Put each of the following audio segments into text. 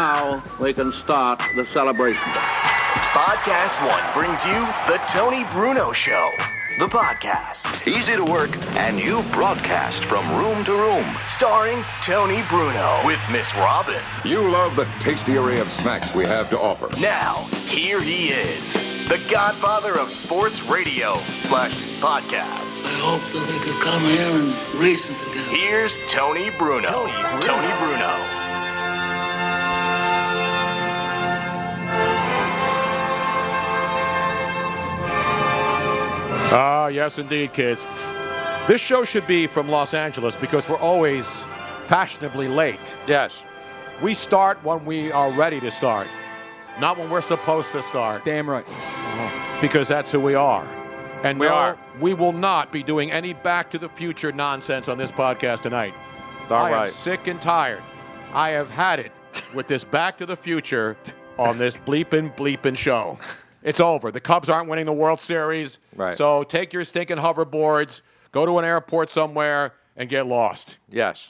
Now we can start the celebration. Podcast One brings you the Tony Bruno Show, the podcast. Easy to work, and you broadcast from room to room. Starring Tony Bruno with Miss Robin. You love the tasty array of snacks we have to offer. Now, here he is, the godfather of sports radio / podcast. I hope that we could come here and reason together. Here's Tony Bruno. Tony Bruno. Ah, yes, indeed, kids. This show should be from Los Angeles because we're always fashionably late. Yes. We start when we are ready to start, not when we're supposed to start. Damn right. Because that's who we are. And we are. We will not be doing any Back to the Future nonsense on this podcast tonight. All I right. am sick and tired. I have had it with this Back to the Future on this bleepin' show. It's over. The Cubs aren't winning the World Series. Right. So take your stinking hoverboards, go to an airport somewhere, and get lost. Yes.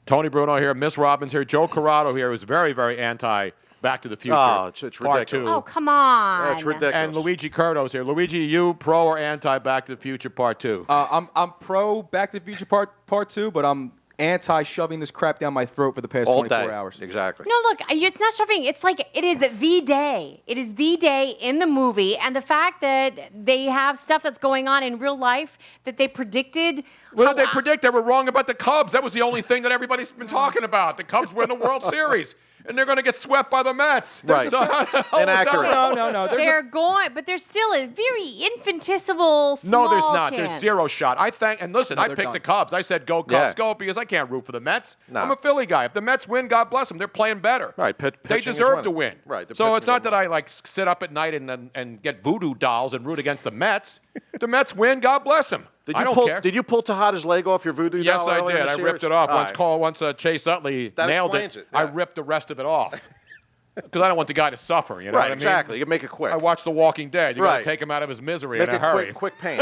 Tony Bruno here, Miss Robbins here, Joe Corrado here, who's very, very anti Back to the Future. Oh, it's Part ridiculous. 2. Oh, come on. It's ridiculous. And Luigi Curto's here. Luigi, you pro or anti Back to the Future Part 2? I'm pro Back to the Future Part 2, but I'm anti shoving this crap down my throat for the past All 24 day. hours. Exactly. No, look, it's not shoving. It's like it is the day. It is the day in the movie. And the fact that they have stuff that's going on in real life that they predicted. What did they predict? They were wrong about the Cubs. That was the only thing that everybody's been talking about. The Cubs win the World Series, and they're going to get swept by the Mets. Right. So Inaccurate. No. They're going, but there's still a very infinitesimal small No, there's not. chance. There's zero shot. And listen, I they're picked done. the Cubs. I said go Cubs, Yeah. go, because I can't root for the Mets. No. I'm a Philly guy. If the Mets win, God bless them. They're playing better. Right. They Pitching is deserve winning. to win. Right. the So pitching it's not is that I sit up at night and get voodoo dolls and root against the Mets. If the Mets win, God bless them. Did I you don't pull? care. Did you pull Tejada's leg off your voodoo Yes, doll I earlier in did. the I series? ripped it off. All right. Once Chase Utley That nailed explains it, I yeah. ripped the rest of it off. Because I don't want the guy to suffer, you know Right. what I mean? Exactly. You can make it quick. I watched The Walking Dead. You got Right. to take him out of his misery Make in a it hurry. quick pain.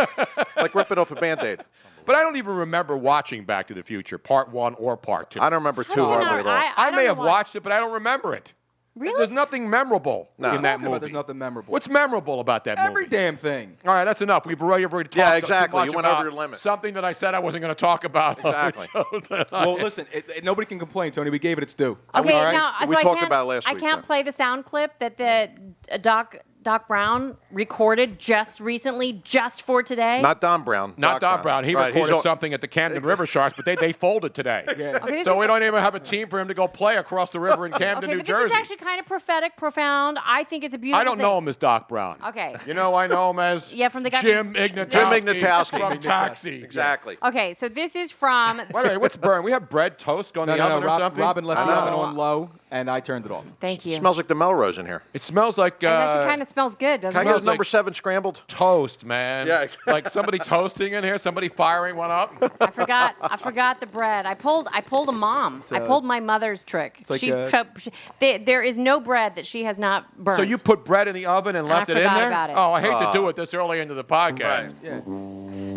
Like ripping off a Band-Aid. But I don't even remember watching Back to the Future, Part 1 or Part 2. I don't remember How too do you hardly not- at all. I don't may know have why. watched it, but I don't remember it. Really? There's nothing memorable in that Talking movie. about there's nothing memorable. What's memorable about that Every movie? damn thing. All right, that's enough. We've already talked Yeah, too exactly. much You went about over your limit. something that I said I wasn't going to talk about. on the Exactly. show tonight. Well, listen, nobody can complain, Tony. We gave it its due. Okay, All right? now We so I talked can't, about it last I week, can't though. play the sound clip that the Doc Brown recorded just recently, just for today. Not Don Brown. Not Doc Don Brown. He Right, he's recorded all- something at the Camden River Sharks, but they folded today. Okay, this So is- we don't even have a team for him to go play across the river in Camden, Okay, New but Jersey. this is actually kind of prophetic, profound. I think it's a beautiful I don't thing. know him as Doc Brown. Okay. You know, I know him as Yeah, from the guy Jim from- Ignatowski. Jim Ignatowski. From Taxi. Exactly. Okay, so this is from. By the way, what's burn? We have bread toast going No, in the no, oven no. or something? Robin left I the know. oven on low, and I turned it off. Thank you. Smells like the Melrose in here. It smells like It actually kind of smells good, doesn't Can I it? get Smells a number like- 7 scrambled? toast, man. Yeah, exactly. Like somebody toasting in here, somebody firing one up. I forgot the bread. I pulled a mom. I pulled my mother's trick. like There is no bread that she has not burned. So you put bread in the oven and And I left it in forgot there? about it. Oh, I hate to do it this early into the podcast. Right. Yeah.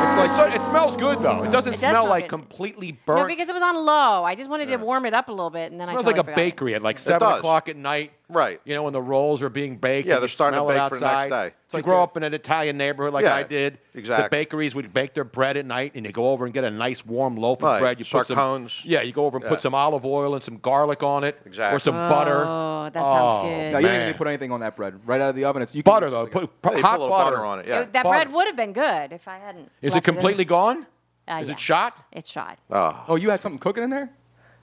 It's like it smells good though. It doesn't It does smell smell like good. completely burnt. No, because it was on low. I just wanted to warm it up a little bit, and then It I smells totally like a forgot it. bakery at like 7 does. o'clock at night. Right. You know, when the rolls are being baked. Yeah, and they're you starting to smell it bake for the next outside. day. If you like grow the- up in an Italian neighborhood like Yeah, I did, exactly. the bakeries would bake their bread at night, and you go over and get a nice warm loaf of Right, bread. You put some sarcones. Yeah, you go over and Yeah. put some olive oil and some garlic on it, Exactly. or some butter. Oh, that sounds good. No, you don't even Man. need to put anything on that bread. Right out of the oven, it's you can Butter just though, like put Yeah, you hot put a little butter on it. Yeah. That Butter. bread would have been good if I hadn't. Is it left in. completely gone? Is Yeah. it shot? It's shot. Oh, you had something cooking in there?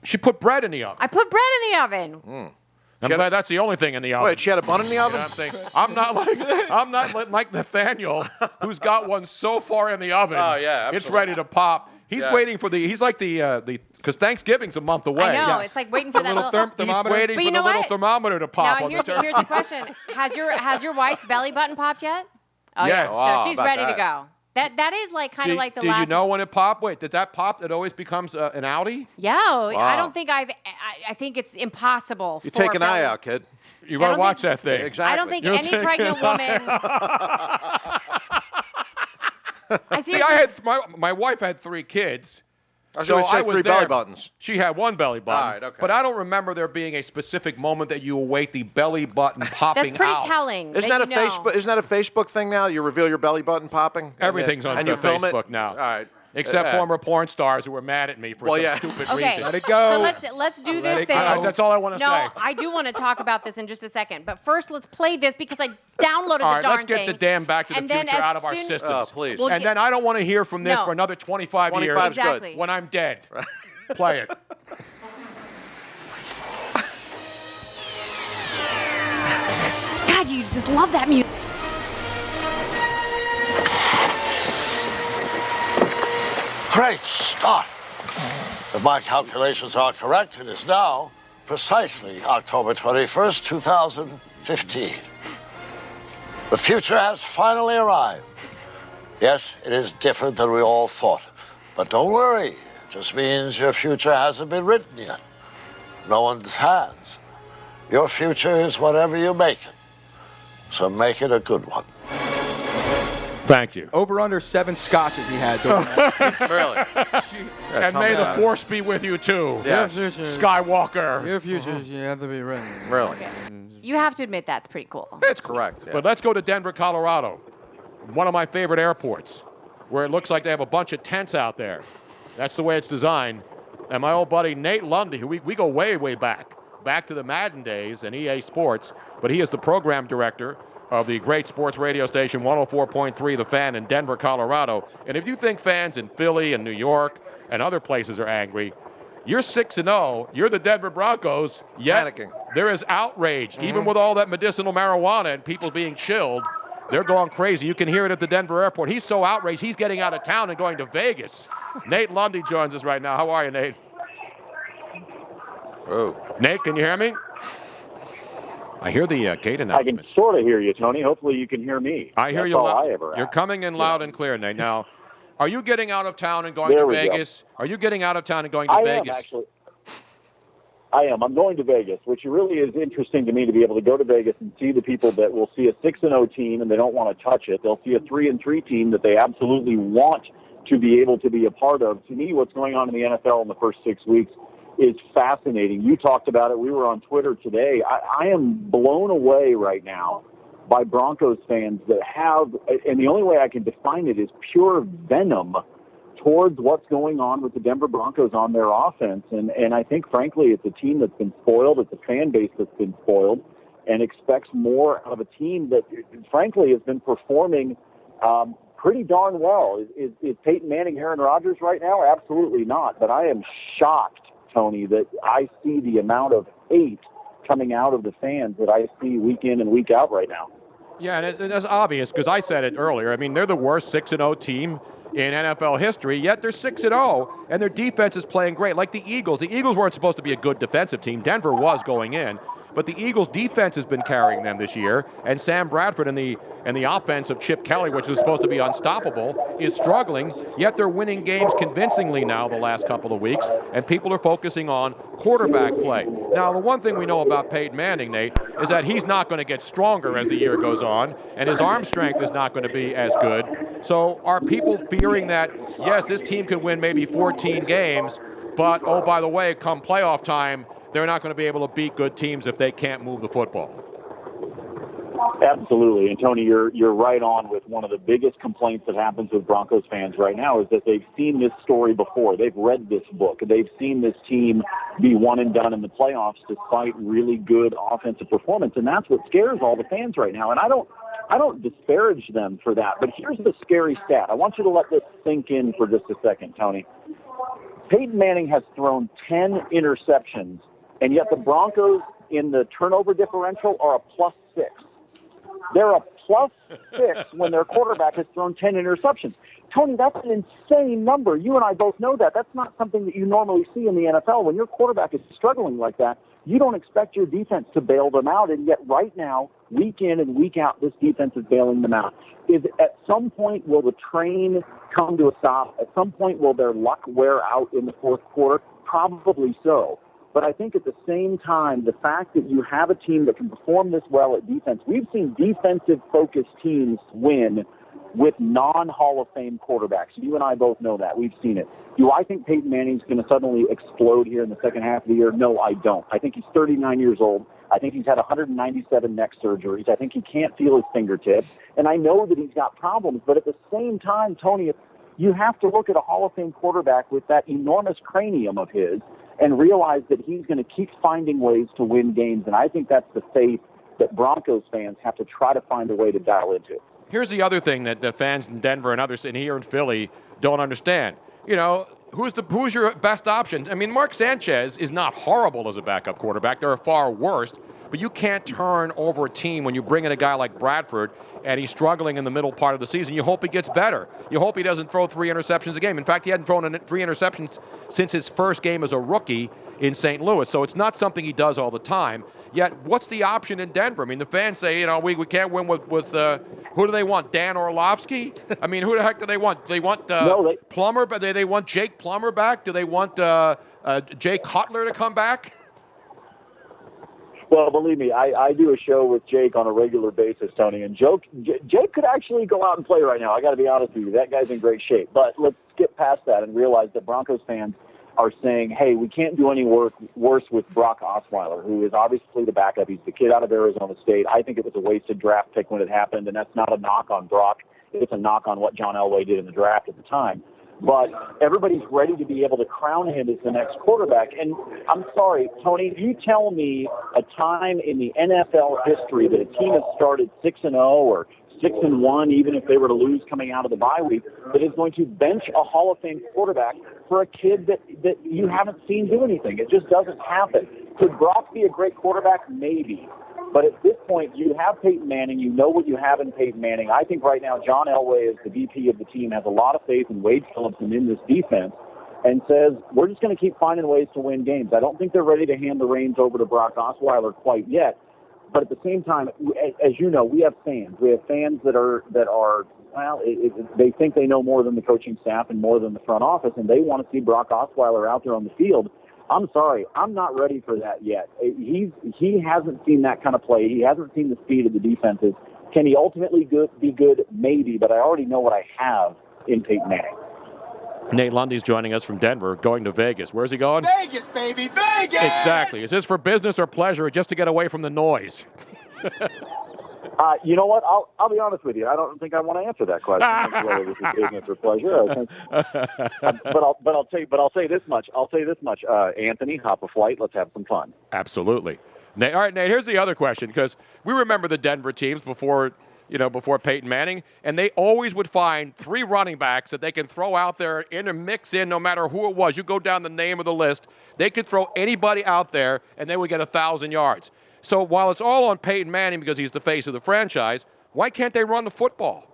She put bread in the oven. I put bread in the oven. I'm glad that's the only thing in the oven. Wait, she had a bun in the You know oven? what I'm saying? I'm not like Nathaniel, who's got one so far in the oven. Oh, yeah, it's absolutely. ready to pop. He's Yeah. waiting for he's like the because Thanksgiving's a month away. I know. yes. It's like waiting for that little little. He's thermometer? waiting But for you the know little what? thermometer to pop. Now on here's the question: Has your wife's belly button popped yet? Oh Yes. So Wow, she's about ready to that. go. That is like kind of like the Did last. you know when it popped? Wait, did that pop? It always becomes an Audi? Yeah, I Wow. don't think I think it's impossible. You for take an eye belly- out, kid. You I gotta don't watch think- that thing. Exactly. I don't think You'll any take pregnant it. woman. I See, I had my wife had 3 kids. I was going to say three belly buttons. She had one belly button. All right, okay. But I don't remember there being a specific moment that you await the belly button popping out. That's pretty telling. Isn't that a Facebook? Isn't that a Facebook thing now? You reveal your belly button popping. Everything's on Facebook now. All right. Except former porn stars who were mad at me for some stupid reason. Let it go. So let's do this thing. That's all I want to say. No, I do want to talk about this in just a second. But first, let's play this because I downloaded all the right, darn let's get thing. the damn Back to the Future out of our systems. Oh, please. And then I don't want to hear from this for another 25 years. 25's exactly. good. When I'm dead. Play it. God, you just love that music. Great Scott! If my calculations are correct, it is now precisely October 21st, 2015. The future has finally arrived. Yes, it is different than we all thought. But don't worry, it just means your future hasn't been written yet. No one's has. Your future is whatever you make it. So make it a good one. Thank you. Over under 7 scotches he had during that speech. Really? And may the force be with you too. Yeah. Skywalker. Your future, you have to be ready. Really? You have to admit that's pretty cool. That's correct. Yeah. But let's go to Denver, Colorado. One of my favorite airports, where it looks like they have a bunch of tents out there. That's the way it's designed. And my old buddy Nate Lundy, who we go way, way back to the Madden days and EA Sports, but he is the program director of the great sports radio station 104.3 The Fan in Denver, Colorado. And if you think fans in Philly and New York and other places are angry, you're 6-0. You're the Denver Broncos. Yet Panicking. there is outrage, even with all that medicinal marijuana and people being chilled. They're going crazy. You can hear it at the Denver airport. He's so outraged, he's getting out of town and going to Vegas. Nate Lundy joins us right now. How are you, Nate? Oh. Nate, can you hear me? I hear the gate I announcements. can sort of hear you, Tony. Hopefully you can hear me. I hear That's you all loud. I ever You're ask. coming in loud and clear, Nate. Now, are you getting out of town and going There to we go. Vegas? Are you getting out of town and going to I Vegas? am, actually. I am. I'm going to Vegas, which really is interesting to me to be able to go to Vegas and see the people that will see a 6-0 team and they don't want to touch it. They'll see a 3-3 team that they absolutely want to be able to be a part of. To me, what's going on in the NFL in the first 6 weeks is fascinating. You talked about it. We were on Twitter today. I am blown away right now by Broncos fans that have, and the only way I can define it is pure venom towards what's going on with the Denver Broncos on their offense. And I think, frankly, it's a team that's been spoiled. It's a fan base that's been spoiled and expects more out of a team that, frankly, has been performing pretty darn well. Is Peyton Manning Aaron Rodgers right now? Absolutely not. But I am shocked, Tony, that I see the amount of hate coming out of the fans that I see week in and week out right now. Yeah, and it's obvious because I said it earlier. I mean, they're the worst 6-0 team in NFL history, yet they're 6-0, and their defense is playing great. Like the Eagles. The Eagles weren't supposed to be a good defensive team. Denver was going in. But the Eagles' defense has been carrying them this year, and Sam Bradford and the offense of Chip Kelly, which is supposed to be unstoppable, is struggling, yet they're winning games convincingly now the last couple of weeks, and people are focusing on quarterback play. Now, the one thing we know about Peyton Manning, Nate, is that he's not going to get stronger as the year goes on, and his arm strength is not going to be as good. So are people fearing that, yes, this team could win maybe 14 games, but, oh, by the way, come playoff time, they're not going to be able to beat good teams if they can't move the football. Absolutely. And, Tony, you're right on with one of the biggest complaints that happens with Broncos fans right now is that they've seen this story before. They've read this book. They've seen this team be one and done in the playoffs despite really good offensive performance. And that's what scares all the fans right now. And I don't disparage them for that. But here's the scary stat. I want you to let this sink in for just a second, Tony. Peyton Manning has thrown 10 interceptions, and yet the Broncos in the turnover differential are a +6. They're a +6 when their quarterback has thrown 10 interceptions. Tony, that's an insane number. You and I both know that. That's not something that you normally see in the NFL. When your quarterback is struggling like that, you don't expect your defense to bail them out, and yet right now, week in and week out, this defense is bailing them out. At some point, will the train come to a stop? At some point, will their luck wear out in the fourth quarter? Probably so. But I think at the same time, the fact that you have a team that can perform this well at defense, we've seen defensive-focused teams win with non-Hall of Fame quarterbacks. You and I both know that. We've seen it. Do I think Peyton Manning's going to suddenly explode here in the second half of the year? No, I don't. I think he's 39 years old. I think he's had 197 neck surgeries. I think he can't feel his fingertips. And I know that he's got problems. But at the same time, Tony, you have to look at a Hall of Fame quarterback with that enormous cranium of his and realize that he's going to keep finding ways to win games. And I think that's the faith that Broncos fans have to try to find a way to dial into. Here's the other thing that the fans in Denver and others in here in Philly don't understand. You know, who's your best option? I mean, Mark Sanchez is not horrible as a backup quarterback. There are far worse. But you can't turn over a team when you bring in a guy like Bradford and he's struggling in the middle part of the season. You hope he gets better. You hope he doesn't throw 3 interceptions a game. In fact, he hadn't thrown 3 interceptions since his first game as a rookie in St. Louis. So it's not something he does all the time. Yet, what's the option in Denver? I mean, the fans say, you know, we can't win with who do they want? Dan Orlovsky? I mean, who the heck do they want? They want Plummer, but they want Jake Plummer back? Do they want Jay Cutler to come back? Well, believe me, I do a show with Jake on a regular basis, Tony, and Jake could actually go out and play right now. I got to be honest with you. That guy's in great shape. But let's skip past that and realize that Broncos fans are saying, hey, we can't do any worse with Brock Osweiler, who is obviously the backup. He's the kid out of Arizona State. I think it was a wasted draft pick when it happened, and that's not a knock on Brock. It's a knock on what John Elway did in the draft at the time. But everybody's ready to be able to crown him as the next quarterback. And I'm sorry, Tony, you tell me a time in the NFL history that a team has started 6-0 or 6-1, even if they were to lose coming out of the bye week, that is going to bench a Hall of Fame quarterback for a kid that you haven't seen do anything. It just doesn't happen. Could Brock be a great quarterback? Maybe. But at this point, you have Peyton Manning. You know what you have in Peyton Manning. I think right now John Elway, as the VP of the team, has a lot of faith in Wade Phillips and in this defense and says, we're just going to keep finding ways to win games. I don't think they're ready to hand the reins over to Brock Osweiler quite yet. But at the same time, as you know, we have fans. We have fans that are well, they think they know more than the coaching staff and more than the front office, and they want to see Brock Osweiler out there on the field. I'm sorry, I'm not ready for that yet. He hasn't seen that kind of play. He hasn't seen the speed of the defenses. Can he ultimately be good? Maybe, but I already know what I have in Peyton Manning. Nate Lundy's joining us from Denver, going to Vegas. Where's he going? Vegas, baby, Vegas! Exactly. Is this for business or pleasure or just to get away from the noise? You know what? I'll be honest with you. I don't think I want to answer that question, whether this is business or pleasure. I think, but I'll say this much. Anthony, hop a flight. Let's have some fun. Absolutely. Nate, all right, Nate. Here's the other question, because we remember the Denver teams before Peyton Manning, and they always would find 3 running backs that they can throw out there, mix in, no matter who it was. You go down the name of the list, they could throw anybody out there, and they would get 1,000 yards. So while it's all on Peyton Manning because he's the face of the franchise, why can't they run the football?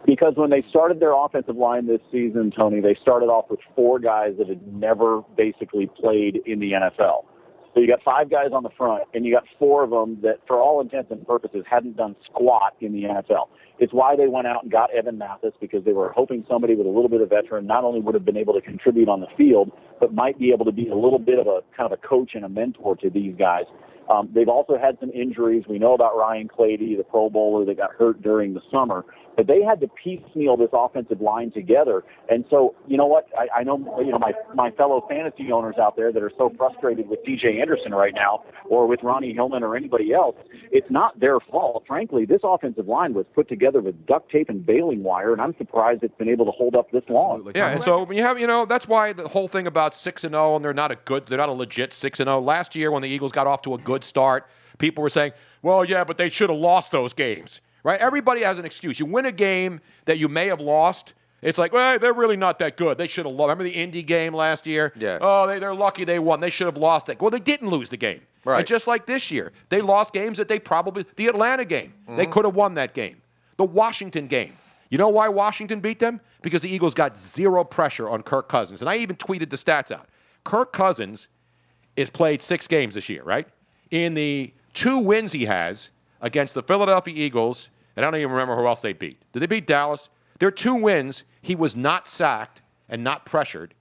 Because when they started their offensive line this season, Tony, they started off with 4 guys that had never basically played in the NFL. So you got 5 guys on the front, and you got 4 of them that, for all intents and purposes, hadn't done squat in the NFL. It's why they went out and got Evan Mathis, because they were hoping somebody with a little bit of veteran not only would have been able to contribute on the field, but might be able to be a little bit of a kind of a coach and a mentor to these guys. They've also had some injuries. We know about Ryan Clady, the Pro Bowler that got hurt during the summer. But they had to piecemeal this offensive line together. And so, you know what? I know, my fellow fantasy owners out there that are so frustrated with C.J. Anderson right now, or with Ronnie Hillman or anybody else. It's not their fault. Frankly, this offensive line was put together with duct tape and baling wire, and I'm surprised it's been able to hold up this long. Absolutely. Yeah, and so when you have, that's why the whole thing about 6-0, and they're not a legit 6-0. Last year when the Eagles got off to a good start, people were saying, well, yeah, but they should have lost those games. Right? Everybody has an excuse. You win a game that you may have lost, it's like, well, they're really not that good. They should have lost. Remember the Indy game last year? Yeah. Oh, they're lucky they won. They should have lost that. Well, they didn't lose the game. Right. And just like this year, they lost games that the Atlanta game, they could have won that game. The Washington game. You know why Washington beat them? Because the Eagles got 0 pressure on Kirk Cousins. And I even tweeted the stats out. Kirk Cousins has played 6 games this year, right? In the 2 wins he has against the Philadelphia Eagles, and I don't even remember who else they beat. Did they beat Dallas? Their 2 wins, he was not sacked and not pressured,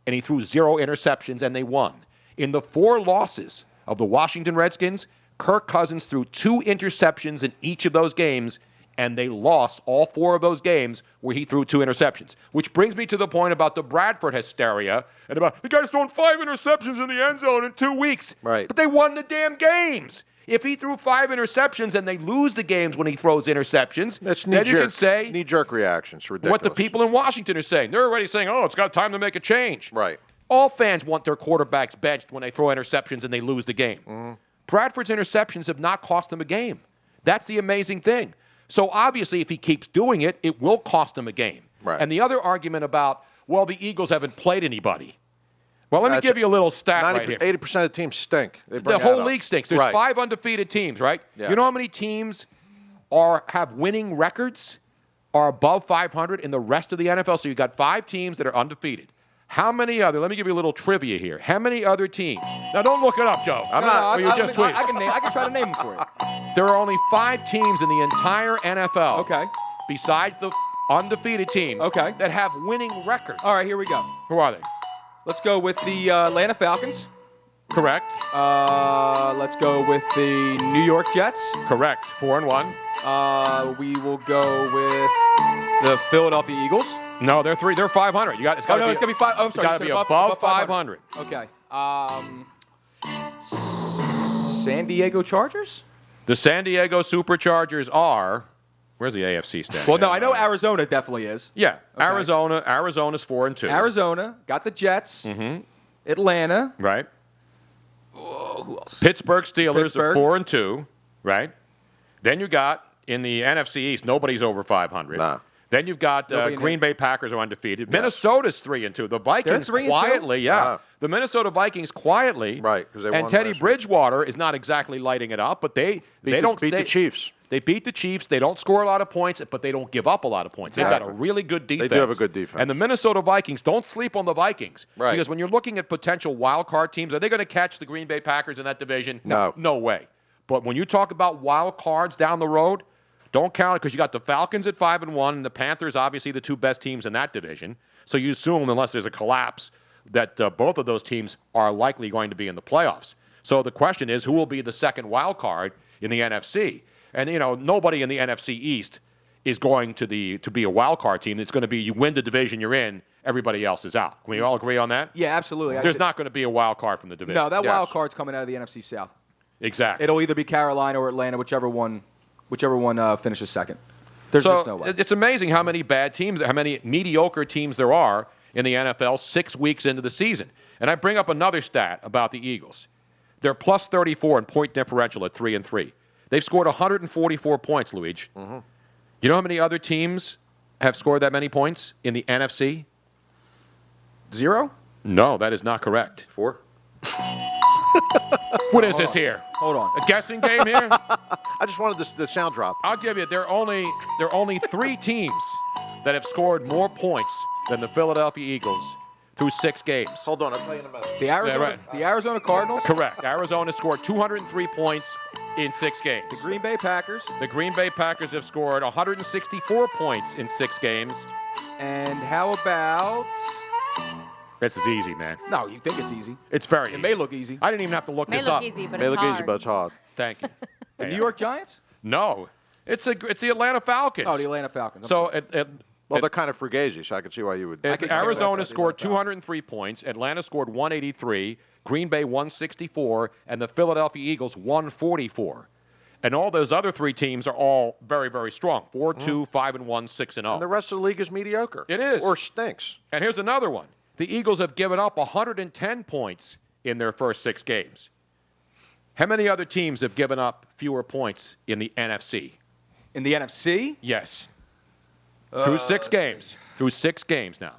and he threw 0 interceptions, and they won. In the 4 losses of the Washington Redskins, Kirk Cousins threw 2 interceptions in each of those games, and they lost all 4 of those games where he threw 2 interceptions. Which brings me to the point about the Bradford hysteria and about the guy's thrown 5 interceptions in the end zone in 2 weeks. Right. But they won the damn games. If he threw 5 interceptions and they lose the games when he throws interceptions, then you can say knee-jerk reactions. Ridiculous. what the people in Washington are saying. They're already saying, oh, it's got time to make a change. Right. All fans want their quarterbacks benched when they throw interceptions and they lose the game. Mm-hmm. Bradford's interceptions have not cost them a game. That's the amazing thing. So obviously, if he keeps doing it, it will cost him a game. Right. And the other argument about, well, the Eagles haven't played anybody. Well, let me give you a little stat right here. 80% of teams stink. The whole league stinks. There's Right. 5 undefeated teams, right? Yeah. You know how many teams have winning records, are above 500 in the rest of the NFL? So you've got 5 teams that are undefeated. How many other, let me give you a little trivia here. How many other teams? Now, don't look it up, Joe. I I can try to name them for you. There are only 5 teams in the entire NFL. Okay. Besides the undefeated teams. Okay. That have winning records. All right, here we go. Who are they? Let's go with the Atlanta Falcons. Correct. Let's go with the New York Jets. Correct. 4-1. We will go with the Philadelphia Eagles. No, they're 3. They're 500. You got. It's got to be. It's gonna be 5. Oh, I'm sorry. It's got to be above 500. Okay. San Diego Chargers. The San Diego Superchargers are. Where's the AFC stand? Well, no, I know Arizona definitely is. Yeah, Okay. Arizona's 4-2. Arizona got the Jets. Mm-hmm. Atlanta. Right. Oh, who else? Pittsburgh Steelers Pittsburgh. are 4-2. Right. Then you got in the NFC East, nobody's over 500. Nah. Then you've got Green Bay Packers are undefeated. Minnesota's 3-2. The Vikings 3-2? quietly, yeah. Wow. The Minnesota Vikings quietly. Right, 'cause they and won Teddy last week. Bridgewater is not exactly lighting it up, but they don't beat the Chiefs. They beat the Chiefs. They don't score a lot of points, but they don't give up a lot of points. They've got a Exactly. really good defense. They do have a good defense. And the Minnesota Vikings, don't sleep on the Vikings. Right. Because when you're looking at potential wild card teams, are they going to catch the Green Bay Packers in that division? No. No way. But when you talk about wild cards down the road, don't count it because you got the Falcons at 5-1 and the Panthers, obviously the 2 best teams in that division. So you assume, unless there's a collapse, that both of those teams are likely going to be in the playoffs. So the question is, who will be the second wild card in the NFC? And, you know, nobody in the NFC East is going to be a wild card team. It's going to be you win the division you're in, everybody else is out. Can we all agree on that? Yeah, absolutely. There's not going to be a wild card from the division. No, that Yes. wild card's coming out of the NFC South. Exactly. It'll either be Carolina or Atlanta, whichever one finishes second. There's So just no way. it's amazing how many bad teams, how many mediocre teams there are in the NFL 6 weeks into the season. And I bring up another stat about the Eagles. They're plus 34 in point differential at 3-3. They've scored 144 points, Luigi. Mm-hmm. You know how many other teams have scored that many points in the NFC? 0? No, that is not correct. 4? What is this here? Hold on. A guessing game here? I just wanted the sound drop. I'll give you. There are only 3 teams that have scored more points than the Philadelphia Eagles through 6 games. Hold on, I'll tell you in a minute. The Arizona Cardinals. Correct. Arizona scored 203 points in 6 games. The Green Bay Packers. The Green Bay Packers have scored 164 points in 6 games. And how about... This is easy, man. No, you think it's easy. It's very It easy. may look easy. I didn't even have to look May this look up. easy, but May it's look hard. easy, but it's hard. Thank you. The New York Giants? No. It's the Atlanta Falcons. Oh, the Atlanta Falcons. I'm So sorry. Well, they're kind of fugazi, so I can see why you would. Arizona scored Atlanta Falcons. 203 points. Atlanta scored 183. Green Bay 164. And the Philadelphia Eagles 144. And all those other 3 teams are all very, very strong. 4-2, 5-1, 6-0. And the rest of the league is mediocre. It is. Or stinks. And here's another one. The Eagles have given up 110 points in their first 6 games. How many other teams have given up fewer points in the NFC? In the NFC? Yes. Through 6 games. Through 6 games now.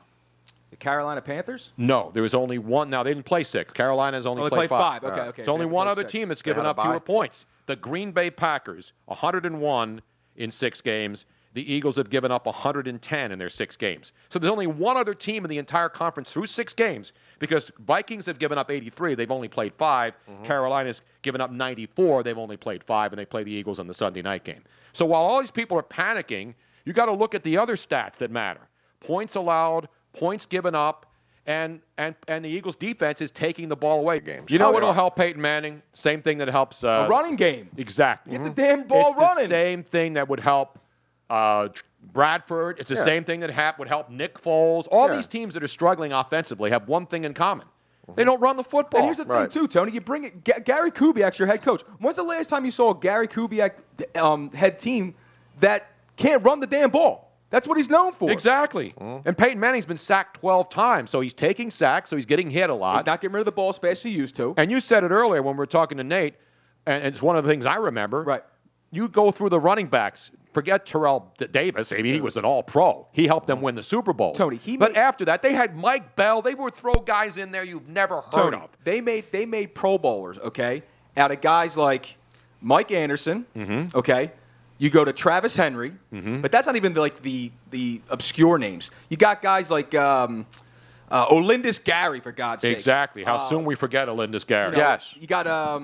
The Carolina Panthers? No, there was only one. Now, they didn't play 6. Carolina's only They played played 5. 5. Okay. There's So only they one played other 6. team that's They given had a up fewer bye? points. The Green Bay Packers, 101 in 6 games. The Eagles have given up 110 in their 6 games. So there's only one other team in the entire conference through 6 games because Vikings have given up 83. They've only played 5. Carolina's given up 94. They've only played 5, and they play the Eagles on the Sunday night game. So while all these people are panicking, you got to look at the other stats that matter. Points allowed, points given up, and the Eagles' defense is taking the ball away. Games. You know what will help Peyton Manning? Same thing that helps... A running game. Exactly. Get the damn ball it's running. the same thing that would help Bradford. It's the same thing that would help Nick Foles. All these teams that are struggling offensively have one thing in common. They don't run the football. And here's the thing, too, Tony. You bring it. Gary Kubiak's your head coach. When's the last time you saw a Gary Kubiak head team that can't run the damn ball? That's what he's known for. Exactly. And Peyton Manning's been sacked 12 times, so he's taking sacks, so he's getting hit a lot. He's not getting rid of the ball as fast as he used to. And you said it earlier when we were talking to Nate, and it's one of the things I remember. Right. You go through the running backs. Forget Terrell Davis. I mean, he was an all-pro. He helped them win the Super Bowl. Tony, but after that, they had Mike Bell. They would throw guys in there you've never heard of. They made Pro Bowlers, okay, out of guys like Mike Anderson, okay. You go to Travis Henry, but that's not even the obscure names. You got guys like Olindis Gary, for God's sake. Exactly. How soon we forget Olindis Gary. Yes. You got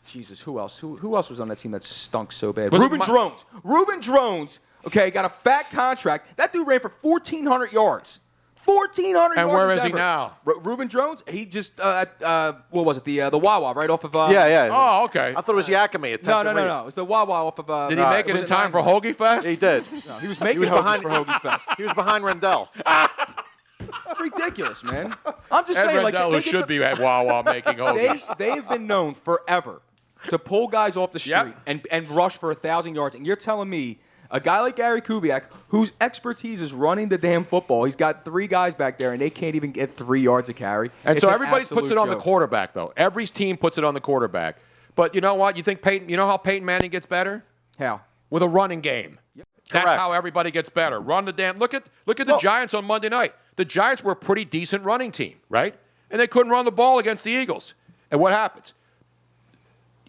Jesus, who else? Who else was on that team that stunk so bad? Ruben Drones. Ruben Drones, okay, got a fat contract. That dude ran for 1,400 yards. 1,400 yards. And where is he now? Ruben Drones, he just, what was it? The Wawa right off of. Yeah. Oh, okay. I thought it was Yakima. No. It was the Wawa off of. Did he make it in time for Hoagie Fest? He did. No, he was making hoagies for Hoagie Fest. He was behind Rendell. That's ridiculous, man. I'm just saying, Rendell, like, who should be at Wawa making hoagies. They've been known forever to pull guys off the street and rush for 1,000 yards. And you're telling me a guy like Gary Kubiak, whose expertise is running the damn football, he's got 3 guys back there, and they can't even get 3 yards of carry. And It's so an everybody puts it on the joke. quarterback, though. Every team puts it on the quarterback. But you know what? You know how Peyton Manning gets better? How? With a running game. Yep. That's Correct. how everybody gets better. Run the damn. Look at the Giants on Monday night. The Giants were a pretty decent running team, right? And they couldn't run the ball against the Eagles. And what happens?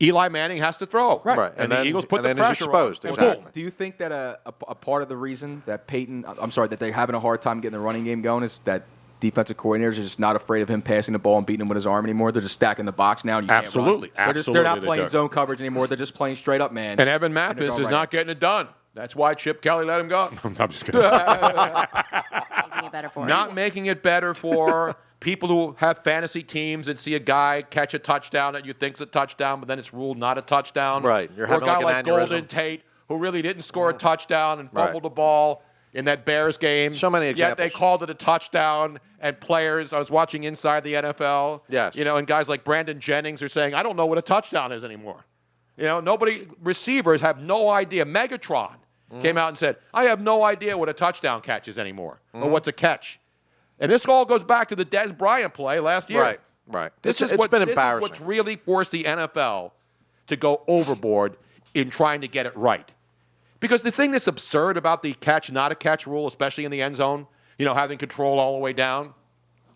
Eli Manning has to throw. Right. And the Eagles put the he's pressure exposed. on. And Exactly. boom. Do you think that a part of the reason that that they're having a hard time getting the running game going is that defensive coordinators are just not afraid of him passing the ball and beating him with his arm anymore? They're just stacking the box now. And you Absolutely. Can't run. Absolutely. They're not playing zone coverage anymore. They're just playing straight up man. And Evan Mathis is not getting it done. That's why Chip Kelly let him go. I'm just kidding. Making it better for Not making it better for people who have fantasy teams and see a guy catch a touchdown that you think's a touchdown, but then it's ruled not a touchdown. Right. You're or having a guy like an aneurysm. Golden Tate, who really didn't score a touchdown and fumbled the ball in that Bears game. So many examples. Yet they called it a touchdown, and players, I was watching Inside the NFL, and guys like Brandon Jennings are saying, I don't know what a touchdown is anymore. Receivers have no idea. Megatron came out and said, I have no idea what a touchdown catch is anymore, or what's a catch. And this all goes back to the Des Bryant play last year. Right. This is been embarrassing. This is what's really forced the NFL to go overboard in trying to get it right. Because the thing that's absurd about the catch, not a catch rule, especially in the end zone, having control all the way down,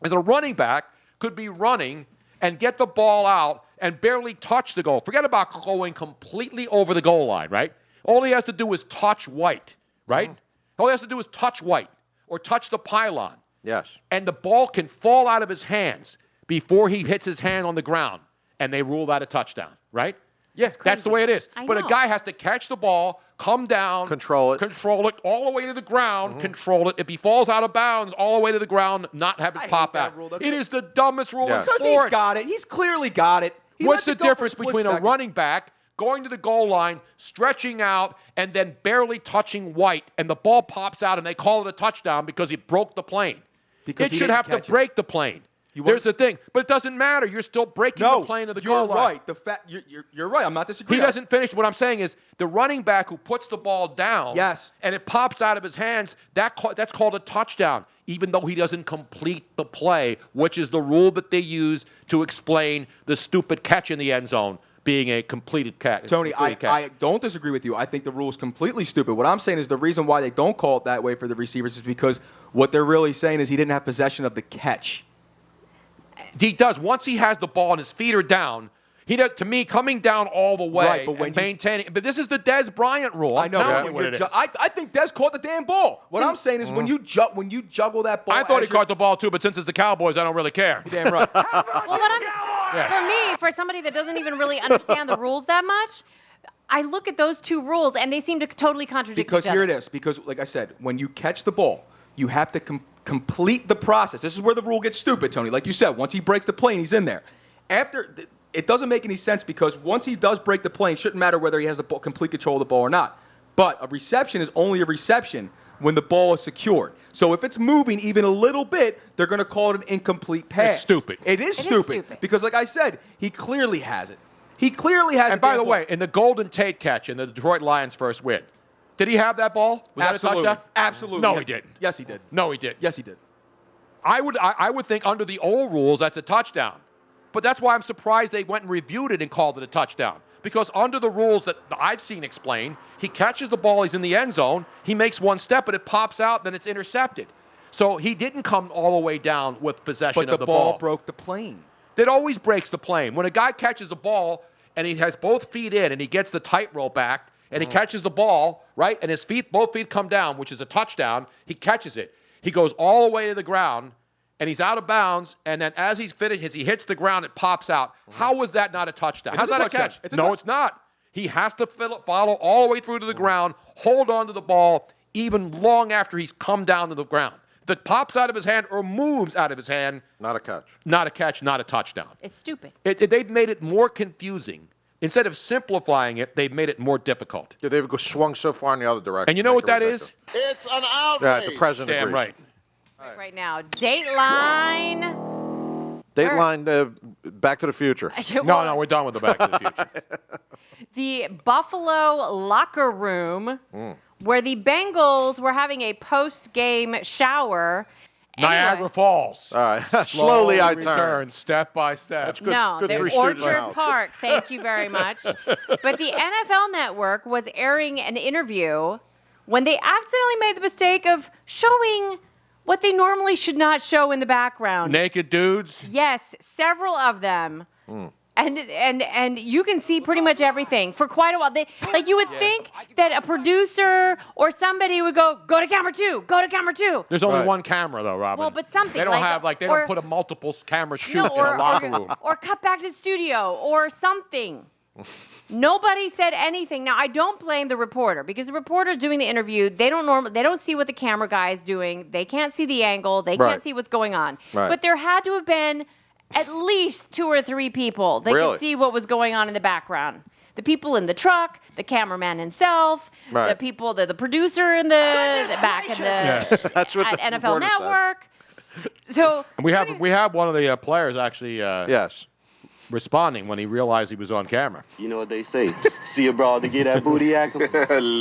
is a running back could be running and get the ball out and barely touch the goal. Forget about going completely over the goal line, right? All he has to do is touch white, right? All he has to do is touch white or touch the pylon. Yes. And the ball can fall out of his hands before he hits his hand on the ground, and they rule that a touchdown, right? Yes, that's the way it is. But a guy has to catch the ball, come down, control it all the way to the ground, control it. If he falls out of bounds, all the way to the ground, not have it pop out. It is the dumbest rule in sports. Because he's got it. He's clearly got it. What's the difference between a running back going to the goal line, stretching out, and then barely touching white, and the ball pops out, and they call it a touchdown because he broke the plane? It should have to break the plane. There's the thing. But it doesn't matter. You're still breaking the plane of the goal line. You're right. I'm not disagreeing. He doesn't finish. What I'm saying is the running back who puts the ball down and it pops out of his hands, that's called a touchdown, even though he doesn't complete the play, which is the rule that they use to explain the stupid catch in the end zone being a completed catch. Tony, I don't disagree with you. I think the rule is completely stupid. What I'm saying is the reason why they don't call it that way for the receivers is because what they're really saying is he didn't have possession of the catch. He does. Once he has the ball and his feet are down, he does. To me, coming down all the way and maintaining. But this is the Des Bryant rule. I know. I think Des caught the damn ball. What I'm saying is when you juggle that ball. I thought he caught the ball too, but since it's the Cowboys, I don't really care. You're damn right. For somebody that doesn't even really understand the rules that much, I look at those two rules and they seem to totally contradict each other. Because here it is. Because, like I said, when you catch the ball, you have to complete the process. This is where the rule gets stupid, Tony. Like you said, once he breaks the plane, he's in there. It doesn't make any sense because once he does break the plane, it shouldn't matter whether he has the complete control of the ball or not. But a reception is only a reception when the ball is secured. So if it's moving even a little bit, they're going to call it an incomplete pass. It's stupid. It is stupid. Because, like I said, he clearly has it. He clearly has it. And by the way, in the Golden Tate catch in the Detroit Lions' first win, did he have that ball? Was Absolutely. that a touchdown? Absolutely. No, he didn't. Yes, he did. No, he did. Yes, he did. I would think under the old rules that's a touchdown. But that's why I'm surprised they went and reviewed it and called it a touchdown. Because under the rules that I've seen explained, he catches the ball, he's in the end zone, he makes one step, but it pops out, then it's intercepted. So he didn't come all the way down with possession of the ball. But the ball broke the plane. It always breaks the plane. When a guy catches a ball and he has both feet in and he gets the tightrope back and he catches the ball, right, and his both feet come down, which is a touchdown, he catches it. He goes all the way to the ground, and he's out of bounds, and then as he's finished, he hits the ground, it pops out. How was that not a touchdown? How's that a catch? No, it's not. He has to follow all the way through to the ground, hold on to the ball, even long after he's come down to the ground. If it pops out of his hand or moves out of his hand, not a catch. Not a catch, not a touchdown. It's stupid. They've made it more confusing. Instead of simplifying it, they've made it more difficult. Yeah, they've swung so far in the other direction. And you know what that is? It's an outrage. Yeah, the president Damn agrees. right. Right now, Dateline. Dateline, Back to the Future. No, we're done with the Back to the Future. The Buffalo locker room, where the Bengals were having a post-game shower. Niagara Falls. All right. Slowly I turn. Step by step. That's good. No, good the three students Orchard out. Park. Thank you very much. But the NFL Network was airing an interview when they accidentally made the mistake of showing what they normally should not show in the background. Naked dudes. Yes, several of them. And you can see pretty much everything for quite a while. You would think that a producer or somebody would go to camera two, go to camera two. There's only one camera though, Robin. Well, but something they don't have they don't or- put a multiple camera shoot No, in a locker room. or cut back to studio or something. Nobody said anything. Now I don't blame the reporter because the reporter's doing the interview. They don't see what the camera guy is doing. They can't see the angle. They can't see what's going on. Right. But there had to have been at least 2 or 3 people that could see what was going on in the background. The people in the truck, the cameraman himself, the people, the producer in the back in the That's what at the NFL reporter says. Network. So And we have one of the players actually responding when he realized he was on camera. You know what they say. See a broad to get that booty yak 'em.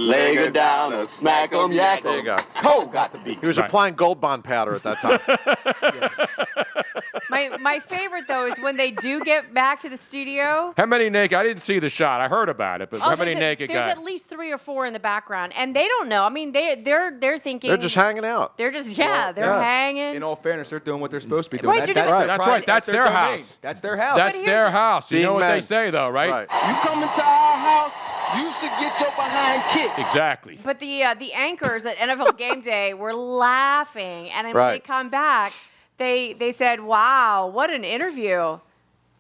Leg her down or smack 'em, yak 'em. There you go. Cole got the beat. He was applying Gold Bond powder at that time. My favorite though is when they do get back to the studio. How many naked? I didn't see the shot. I heard about it, but how many naked There's guys? at least 3 or 4 in the background, and they don't know. I mean, they're thinking They're just hanging out. They're just hanging. In all fairness, they're doing what they're supposed to be doing. Right, That's they're their That's private- right. That's their domain. house. That's their house. That's their house. You Being know what they men. say though, right? You come into our house, you should get your behind kicked. Exactly. But the anchors at NFL Game Day were laughing, and then when they Right. come back, they said, "Wow, what an interview!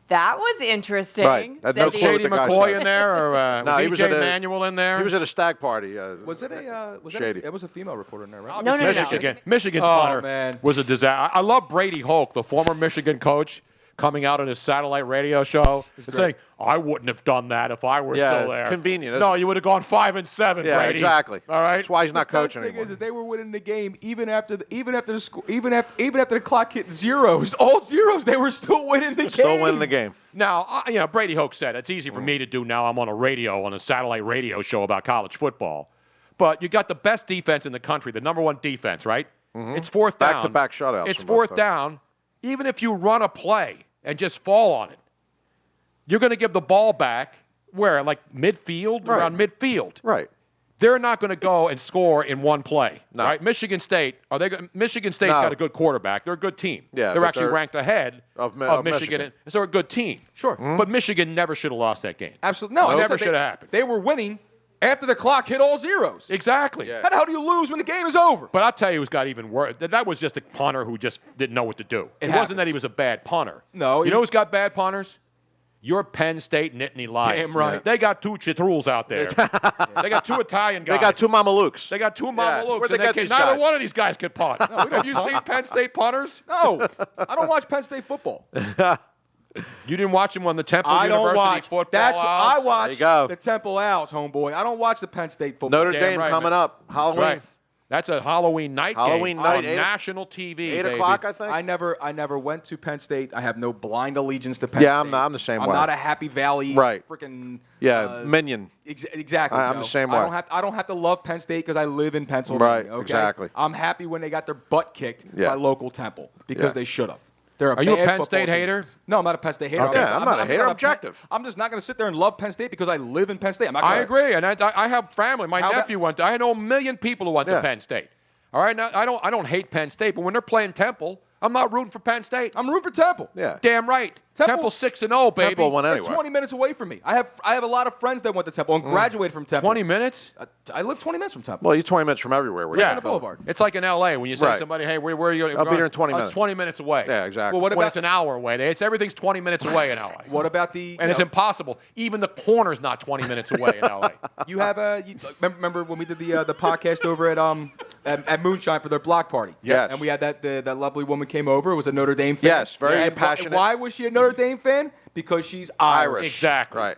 That was interesting." Right. Had said no the- clue what Shady the guy McCoy said. in there, or No, was he was EJ at a- Manuel in there? He was at a stag party. Was it a Shady. It was a female reporter in there, right? No, no, no. Michigan's Oh, punter man. was a disaster. I love Brady Hoke, the former Michigan coach, coming out on his satellite radio show and saying, "I wouldn't have done that if I were still there." Convenient. Isn't No, it? you would have gone 5-7, Yeah, Brady. exactly. All right. That's why he's not The best coaching thing anymore. is that they were winning the game even after the clock hit zeros, all zeros. They were still winning the game. Still winning the game. Now, Brady Hoke said it's easy for me to do now. I'm on a satellite radio show about college football. But you got the best defense in the country, the number 1 defense, right? It's fourth down. Back-to-back shutouts It's from both fourth sides. down. Even if you run a play and just fall on it, you're going to give the ball back where, like midfield, Right. around midfield. Right. They're not going to go and score in one play, No. right? Michigan State's No. got a good quarterback. They're a good team. Yeah, they're but actually they're- ranked ahead of Michigan, Michigan. and so they're a good team. Sure. But Michigan never should have lost that game. Absolutely. No, It I never said should have happened. They were winning after the clock hit all zeros. Exactly. How the hell do you lose when the game is over? But I'll tell you who's got even worse. That was just a punter who just didn't know what to do. It wasn't happens. that he was a bad punter. No, You know who's got bad punters? Your Penn State Nittany Lions. Damn right. They got 2 Chitruls out there. They got 2 Italian guys. They got 2 Mamalukes. They got 2 Mama Lukes. Where'd they and get can- these neither guys? one of these guys could punt. Have you seen Penn State punters? No, I don't watch Penn State football. You didn't watch him on the Temple I don't University watch football. That's Owls? I There watch you go. the Temple Owls, homeboy. I don't watch the Penn State football. Notre Dame right, coming man. up. Halloween. That's right. That's a Halloween night Halloween game night, on 8 national TV. 8 baby. o'clock, I think. I never went to Penn State. I have no blind allegiance to Penn Yeah, State. I'm the same I'm way. not a Happy Valley Right. freaking minion. Exactly. I'm Joe. the same way. I don't have to love Penn State because I live in Pennsylvania. Right, Okay? exactly. I'm happy when they got their butt kicked Yeah. by local Temple because Yeah. they should have. They're Are you a bad Penn football State team. hater? No, I'm not a Penn State hater. Okay. Yeah, I'm not a hater. I'm objective. I'm just not going to sit there and love Penn State because I live in Penn State. I'm not I gonna, agree, and I have family. My How about- nephew went. I know a million people who went to Penn State. All right, now I don't hate Penn State, but when they're playing Temple, I'm not rooting for Penn State. I'm rooting for Temple. Yeah. Damn right. Temple's 6-0, baby. Temple won They're anyway. 20 minutes away from me. I have a lot of friends that went to Temple and graduated from Temple. 20 minutes? I live 20 minutes from Temple. Well, you're 20 minutes from everywhere. Where Yeah. you're from. Boulevard. It's like in L.A. when you say Right. to somebody, hey, where are you? I'll be here in 20 Oh, minutes. It's 20 minutes away. Yeah, exactly. Well, what When about it's an hour away. Everything's 20 minutes away in L.A. what about the? And it's impossible. Even the corner's not 20 minutes away in L.A. You have remember when we did the podcast over at Moonshine for their block party? Yes. And we had that lovely woman came over. It was a Notre Dame fan. Yes, very And passionate. Why was she a Notre Dame fan? Because she's Irish. Exactly. Right.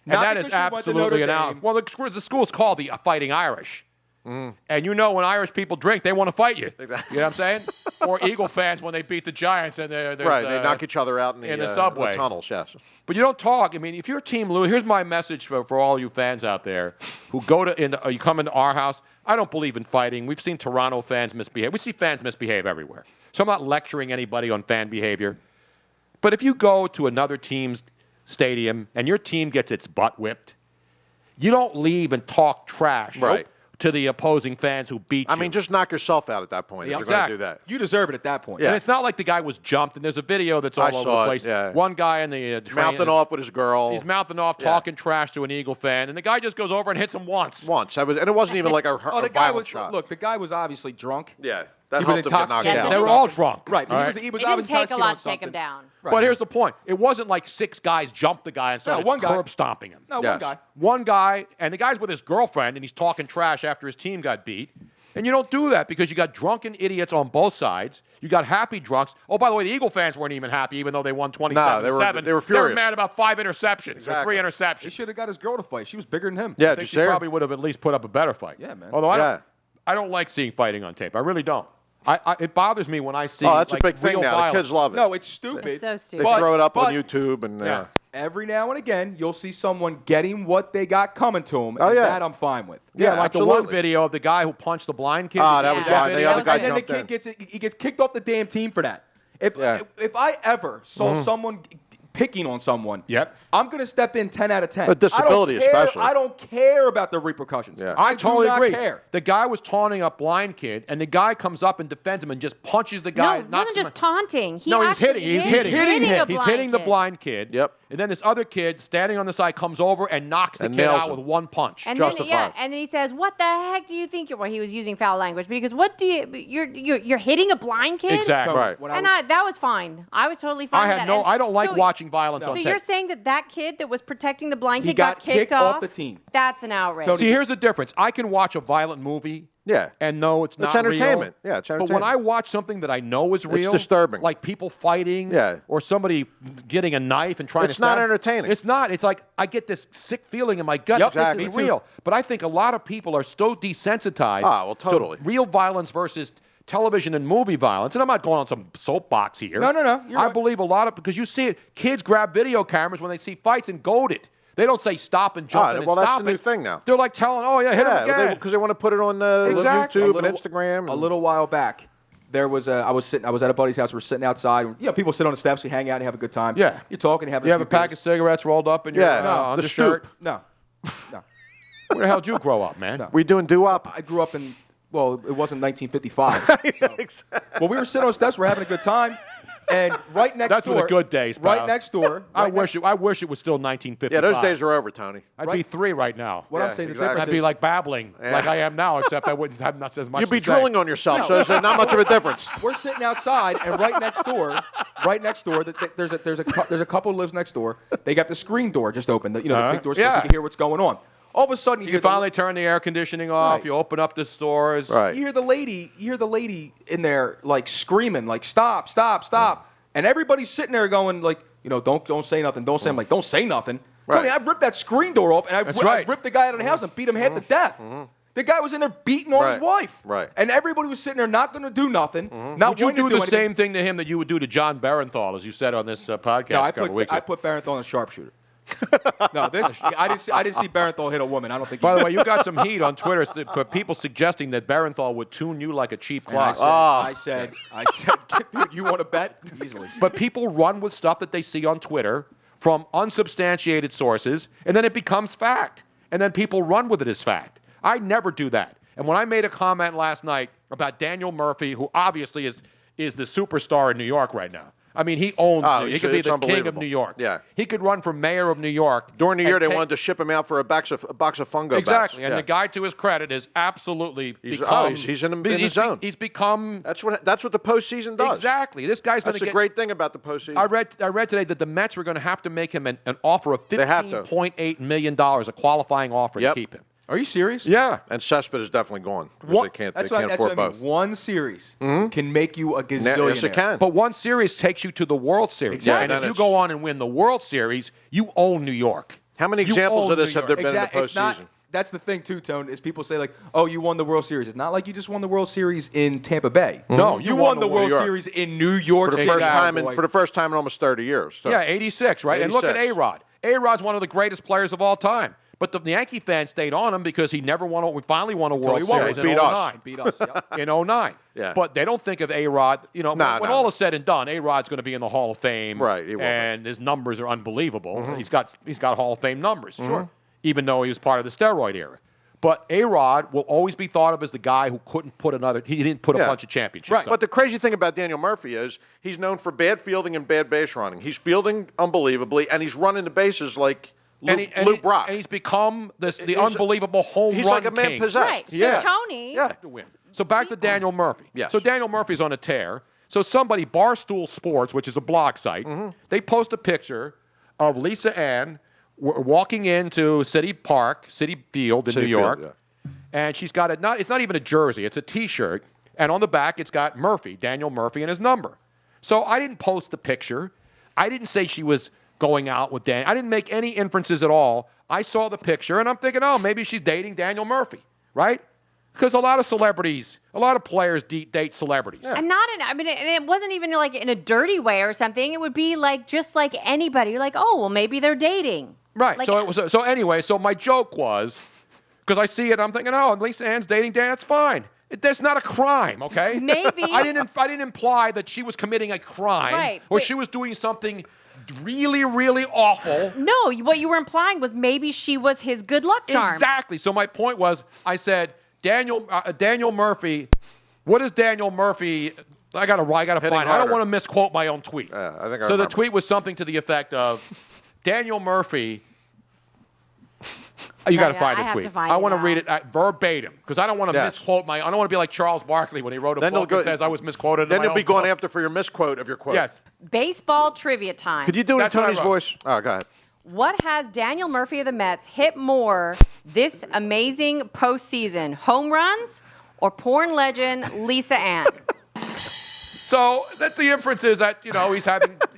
And Not that because is she went to absolutely Notre an out. Dame. Well, the school's called the Fighting Irish. And you know when Irish people drink, they want to fight you. You know what I'm saying? Or Eagle fans when they beat the Giants and there's Right. They knock each other out in the subway. the tunnels. Yes. But you don't talk. I mean, if your team loses, here's my message for all you fans out there who go to you come into our house. I don't believe in fighting. We've seen Toronto fans misbehave. We see fans misbehave everywhere. So I'm not lecturing anybody on fan behavior. But if you go to another team's stadium and your team gets its butt whipped, you don't leave and talk trash Right. to the opposing fans who beat you. I mean, just knock yourself out at that point if you're going to do that. You deserve it at that point. Yeah. And it's not like the guy was jumped, and there's a video that's all I over saw the it, place. yeah. One guy in the train, Mouthing off with his girl. He's mouthing off, Yeah. talking trash to an Eagle fan, and the guy just goes over and hits him once. Once. And it wasn't even like a The guy violent was shot. look. The guy was obviously drunk. Yeah. That He was helped him get knocked intoxicated. Yeah, out. They were all drunk. Right. But all he right? was It didn't obviously take a intoxicated lot on to take him something. down. Right. But here's the point. It wasn't like 6 guys jumped the guy and started one guy. curb stomping him. No, Yes. one guy. One guy, and the guy's with his girlfriend, and he's talking trash after his team got beat. And you don't do that because you got drunken idiots on both sides. You got happy drunks. Oh, by the way, the Eagle fans weren't even happy, even though they won 27-7. they were They were furious. mad about 5 interceptions Exactly. or 3 He interceptions. should have got his girl to fight. She was bigger than him. Yeah, I did think you she see her? probably would have at least put up a better fight. Yeah, man. Although Yeah. I don't like seeing fighting on tape. I really don't. It bothers me when I see Oh, that's like, a big thing real now. violence. The kids love it. No, it's stupid. It's so They stupid. throw it up on but- YouTube and Yeah. Every now and again, you'll see someone getting what they got coming to them, Oh, and yeah. that I'm fine with. Yeah, like the one absolutely. video of the guy who punched the blind kid. Ah, that Yeah. was Yeah. fine. The That other was guy like- And then the jumped kid in. he gets kicked off the damn team for that. If I ever saw someone picking on someone, Yep. I'm going to step in 10 out of 10. But disability I don't care, especially. I don't care about the repercussions. Yeah. I totally do not agree. care. The guy was taunting a blind kid, and the guy comes up and defends him and just punches the guy. No, it knocks wasn't him just taunting. He No, he's actually hitting. He's hit- hitting. a He's blind hitting the kid. blind kid. Yep. And then this other kid standing on the side comes over and knocks the And kid nails out him. with one punch. And then, Justified. and then he says, "What the heck do you think you're?" Well, he was using foul language, but he goes, "What do you're hitting a blind kid?" Exactly. So, Right. when And I that was fine. I was totally fine. I with had that. no. And I don't like so- watching violence So on you're tape. saying that kid that was protecting the blind He kid got kicked kicked off the team. That's an outrage. Tony- See, here's the difference. I can watch a violent movie. Yeah. And no, it's not It's entertainment. real. Yeah, it's But when entertainment. I watch something that I know is real, disturbing. like people fighting, Yeah. or somebody getting a knife and trying It's to not stab. entertaining. It's not. It's like I get this sick feeling in my gut Yep, that exactly. this Me is too. real. But I think a lot of people are so desensitized Ah, well, totally. to real violence versus television and movie violence. And I'm not going on some soapbox here. No. You're I right. believe a lot of, because you see it, kids grab video cameras when they see fights and goad it. They don't say stop and jump in and well, that's stop the new it. thing now. They're like telling, oh, yeah, hit him again. because they want to put it on Exactly. YouTube A little- and Instagram. A little while back, there was I was at a buddy's house. We're sitting outside. You know, people sit on the steps. We hang out and have a good time. Yeah. You're talking. You have You have a few pack beers. of cigarettes rolled up in your Yeah, no, the undershirt. stoop. No. Where the hell did you grow up, man? We doing doo-wop? I grew up in, well, it wasn't 1955. So. Well, we were sitting on the steps. We're having a good time. And right next That's door. were the good days, pal. Right next door. I wish it was still 1955. Yeah, those days are over, Tony. I'd be 3 right now. What Yeah, I'm saying, the exactly. difference I'd be is, like babbling like I am now, except I wouldn't have not as much You'd be to say. drilling on yourself, so there's not much of a difference. we're sitting outside, and right next door, there's a couple who lives next door. They got the screen door just open, the big door, so you Yeah. can hear what's going on. All of a sudden, You finally turn the air conditioning off. Right. You open up the stores. Right. you hear the lady in there like screaming, like stop, stop, stop, and everybody's sitting there going like, don't say nothing. Don't say. I'm like, don't say nothing. Right. Tony, I ripped that screen door off, and I ripped the guy out of the house and beat him half to death. The guy was in there beating on his wife. Right. And everybody was sitting there not going to do nothing. Would you do the same thing to him that you would do to John Barenthal, as you said on this podcast No, a couple weeks ago? I put Barenthal in a sharpshooter. No, I didn't see Barenthal hit a woman. I don't think. By the way, you got some heat on Twitter for people suggesting that Barenthal would tune you like a cheap clock. I said, dude, you want to bet easily? But people run with stuff that they see on Twitter from unsubstantiated sources, and then it becomes fact, and then people run with it as fact. I never do that. And when I made a comment last night about Daniel Murphy, who obviously is the superstar in New York right now. I mean, he owns New York. He could be the king of New York. Yeah. He could run for mayor of New York. During the year, they wanted to ship him out for a box of fungo. Exactly. Bats. And the guy, to his credit, is absolutely he's in the zone. He's become. That's what the postseason does. Exactly. This guy's going to That's the great thing about the postseason. I read today that the Mets were going to have to make him an offer of $15.8 million, a qualifying offer to keep him. Are you serious? Yeah. And Cespedes is definitely gone. They can't afford both. One series can make you a gazillionaire. Yes, it can. But one series takes you to the World Series. Exactly. And if you go on and win the World Series, you own New York. How many examples of this have there been in the postseason? That's the thing, too, Tone, is people say, like, oh, you won the World Series. It's not like you just won the World Series in Tampa Bay. No, you won the World Series in New York for the first time in almost 30 years. So. Yeah, 86, right? 86. And look at A-Rod. A-Rod's one of the greatest players of all time. But the Yankee fans stayed on him because he never won. We finally won a World Series in 09. Beat us. Yep. In 09. Yeah. But they don't think of A-Rod. When all is said and done, A-Rod's going to be in the Hall of Fame. Right. He will and his numbers are unbelievable. He's got Hall of Fame numbers. Sure. Even though he was part of the steroid era. But A-Rod will always be thought of as the guy who couldn't put he didn't put a bunch of championships. Right. But the crazy thing about Daniel Murphy is he's known for bad fielding and bad base running. He's fielding unbelievably, and he's running the bases like Lou Brock. And he's become the unbelievable home he's run like a man king. possessed. Right. So Yeah. Tony. Yeah. To win. So back to Daniel Murphy. Yes. So Daniel Murphy's on a tear. So somebody, Barstool Sports, which is a blog site, they post a picture of Lisa Ann walking into City Field in New York. Yeah. And she's got it's not even a jersey, it's a T-shirt. And on the back, it's got Daniel Murphy, and his number. So I didn't post the picture. I didn't say she was going out with Dan. I didn't make any inferences at all. I saw the picture, and I'm thinking, oh, maybe she's dating Daniel Murphy, right? Because a lot of players date celebrities. Yeah. And it wasn't even like in a dirty way or something. It would be like just like anybody. You're like, oh, well, maybe they're dating. Right. Like, So my joke was, because I see it, I'm thinking, oh, Lisa Ann's dating Dan. That's fine. That's not a crime, okay? Maybe. I didn't imply that she was committing a crime, right, or she was doing something really, really awful. No, what you were implying was maybe she was his good luck charm. Exactly. So my point was, I said, Daniel Murphy. What is Daniel Murphy? I gotta find it. I don't want to misquote my own tweet. The tweet was something to the effect of, Daniel Murphy. You got to find the tweet. I want to read it verbatim because I don't want to misquote I don't want to be like Charles Barkley when he wrote a book and says I was misquoted. Then you'll be going after for your misquote of your quote. Yes. Baseball trivia time. Could you do it in Tony's voice? Oh, go ahead. What has Daniel Murphy of the Mets hit more this amazing postseason? Home runs or porn legend Lisa Ann? So that the inference is that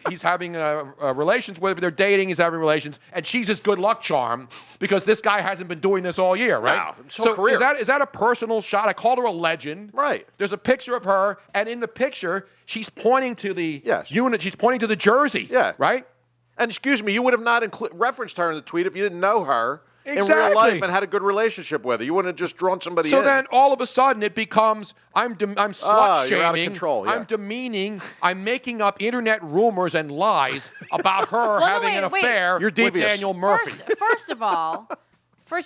he's having relations with her. They're dating. He's having relations, and she's his good luck charm because this guy hasn't been doing this all year, right? Wow, so career. Is that a personal shot? I called her a legend. Right. There's a picture of her, and in the picture, she's pointing to the unit. She's pointing to the jersey. Yeah. Right. And excuse me, you would have not referenced her in the tweet if you didn't know her. Exactly. In real life and had a good relationship with her. You wouldn't have just drawn somebody in. So then all of a sudden it becomes, I'm slut-shaming. You're out of control, yeah. I'm demeaning. I'm making up internet rumors and lies about her having an affair with Daniel Murphy. First of all,